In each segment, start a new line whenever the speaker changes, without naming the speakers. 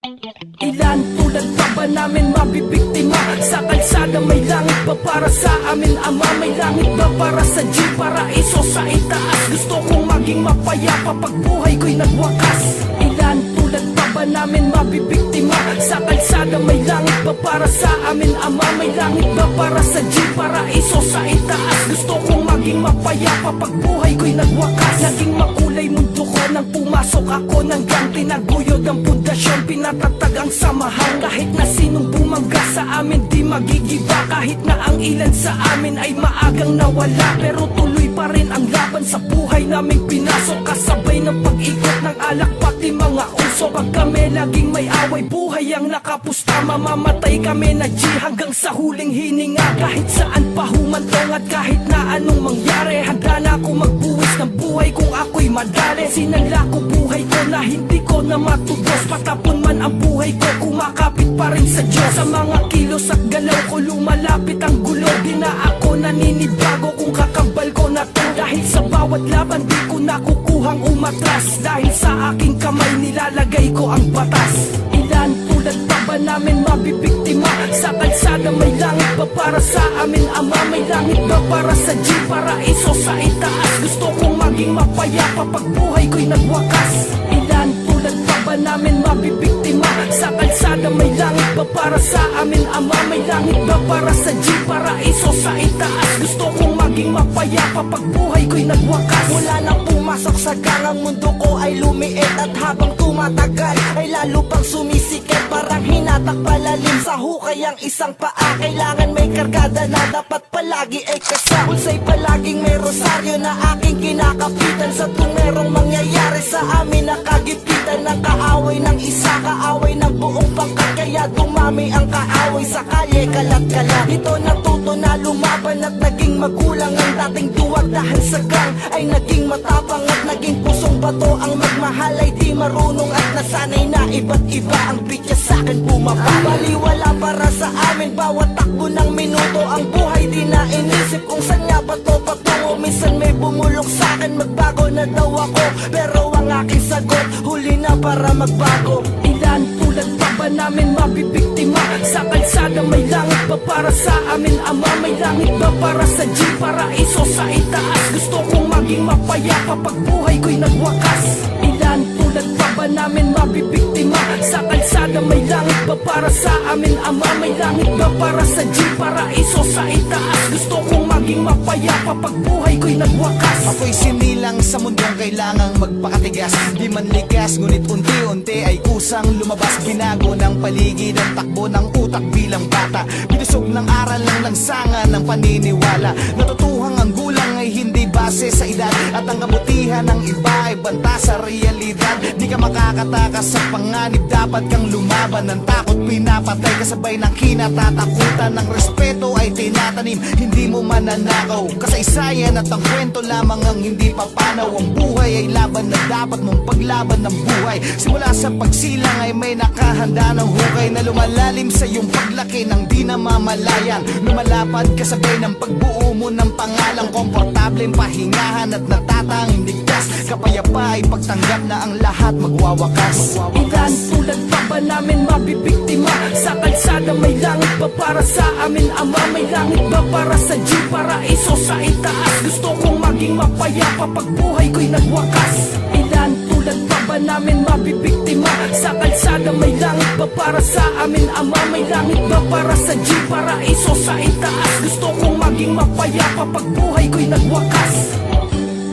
Ilan tulad pa ba namin mabibiktima? Sa kalsada may langit ba para sa amin ama? May langit ba para sa G? Paraiso sa itaas. Gusto kong maging mapayapa pag buhay ko'y nagwakas. Ilan tulad pa ba namin mabibiktima? Sa kalsada may langit ba para sa amin ama? May langit ba para sa G? Paraiso sa itaas. Gusto kong maging mapayapa pag buhay ko'y nagwakas. Naging makulay mundo ko nang pumasok ako ng gang. Tinaguyod ang pundasyon, pinatatag ang samahan. Kahit na sinong bumangga sa amin di magigiba. Kahit na ang ilan sa amin ay maagang nawala, pero tuloy pa rin ang laban sa buhay naming pinasok. Kasabay ng pag-ikot ng alak pati mga uso. Pag kami laging may away, buhay ang nakapusta. Mamamatay kami na G hanggang sa huling hininga. Kahit saan pa humantong at kahit na anong mangyari, handa na ako magbuwis ng buhay kung ako'y madali. Sinala ko buhay ko na hindi ko na matubos. Patapon man ang buhay ko, kumakapit pa rin sa Diyos. Sa mga kilos at galaw ko lumalapit ang gulo. Di na ako naninibago kung kakambal ko na to. Dahil sa bawat laban di ko nakukuhang umatras. Dahil sa aking kamay nilalagay ko ang batas. Ilan tulad pa ba namin mabibiktima? Sa kalsada may langit ba para sa amin ama? May langit ba para sa G? Paraiso sa itaas. Gusto kong maging mapayapa pag buhay ko'y nagwakas. Ilan tulad pa ba namin mabibiktima? Sa kalsada may langit ba para sa amin ama? May langit ba para sa G? Paraiso sa itaas. Gusto kong maging mapayapa pag buhay ko'y nagwakas.
Mula nang pumasok sa gang, ang mundo ko ay lumiit. At habang tumatagal ay lalo pang sumisikip. Parang hinatak palalim sa hukay ang isang paa. Kailangan may kargada na dapat palagi ay kasa. Pulsa'y palaging may rosaryo na aking kinakapitan. Sa tuwing merong mangyayari sa amin, nakagipitan ng kaaway ng isa, kaaway ng buong pangkat. Kaya dumami ang kaaway sa kalye, kalat-kalat. Ito natuto na lumaban at naging magulang. Ang dating duwag dahil sa gang ay naging matapang at naging pusong bato. Ang magmahal ay di marunong at nasanay na iba't iba ang bitya sa'kin bumaba. Baliwala para sa amin bawat takbo ng minuto. Ang buhay di na inisip kung saan nga ba to patungo. Minsan may bumulong sa'kin, magbago na daw ako, pero ang aking sagot huli na para magbago.
Ilan tulad pa ba namin mabibiktima? Sa kalsada may langit ba para sa amin ama? May langit ba para sa G? Paraiso sa itaas. Gusto kong maging mapayapa pag buhay ko'y nagwakas. Ilan tulad pa ba namin mabibiktima? Sa kalsada may langit ba para sa amin ama? May langit ba para sa G? Paraiso sa itaas. Gusto kong maging mapayapa pag buhay ko'y nagwakas.
Ako'y sinilang sa mundong kailangang magpakatigas. Di man ligas, ngunit unti-unti ay kusang lumabas. Binago ng paligid ang takbo ng utak bilang bata. Binusog ng aral ng lansangan ng paniniwala. Natutuhang ang gulang ay hindi base sa edad. At ang kabutihan ng iba ay banta sa realidad. Di ka makakatakas sa panganib, dapat kang lumaban. Ng takot pinapatay kasabay ng kinatatakutan. Ng respeto ay tinatanim, hindi mo mananakaw. Kasaysayan at ang kwento lamang ang hindi papanaw. Ang buhay ay laban na dapat mong paglaban ng buhay. Simula sa pagsilang ay may nakahanda ng hukay na lumalalim sa iyong paglaki ng di namamalayan. Lumalapad kasabay ng pagbuo mo ng pangalang. Komportableng pahingahan at natatanging ligtas. Kapayapa ay pagtanggap na ang lahat magwawakas.
Ilan tulad pa ba namin mabibiktima? Sa kalsada may langit ba para sa amin ama? May langit ba para sa G? Paraiso sa itaas. Gusto kong maging mapayapa pag buhay ko'y nagwakas. Ilan tulad pa ba namin mabibiktima? Sa kalsada may langit ba para sa amin ama? May langit ba para sa G? Paraiso sa itaas. Gusto kong maging mapayapa pag buhay ko'y nagwakas.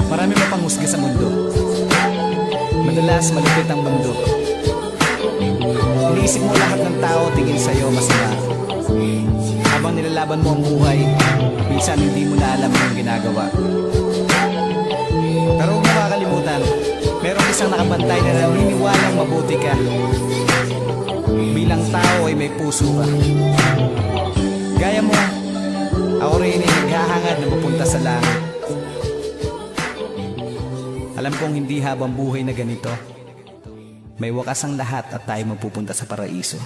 Marami mapanghusga sa mundo. Madalas malupit ang mundo. Iniisip mo lahat ng tao tingin sa'yo masama. Habang nilalaban mo ang buhay, minsan hindi mo na alam yung ginagawa. Pero huwag mo makakalimutan, merong isang nakabantay na naniniwalang mabuti ka. Bilang tao ay may puso ka. Gaya mo, ako rin ay naghahangad na mapunta sa langit. Alam kong hindi habang buhay na ganito, may wakas ang lahat at tayo mapupunta sa paraiso.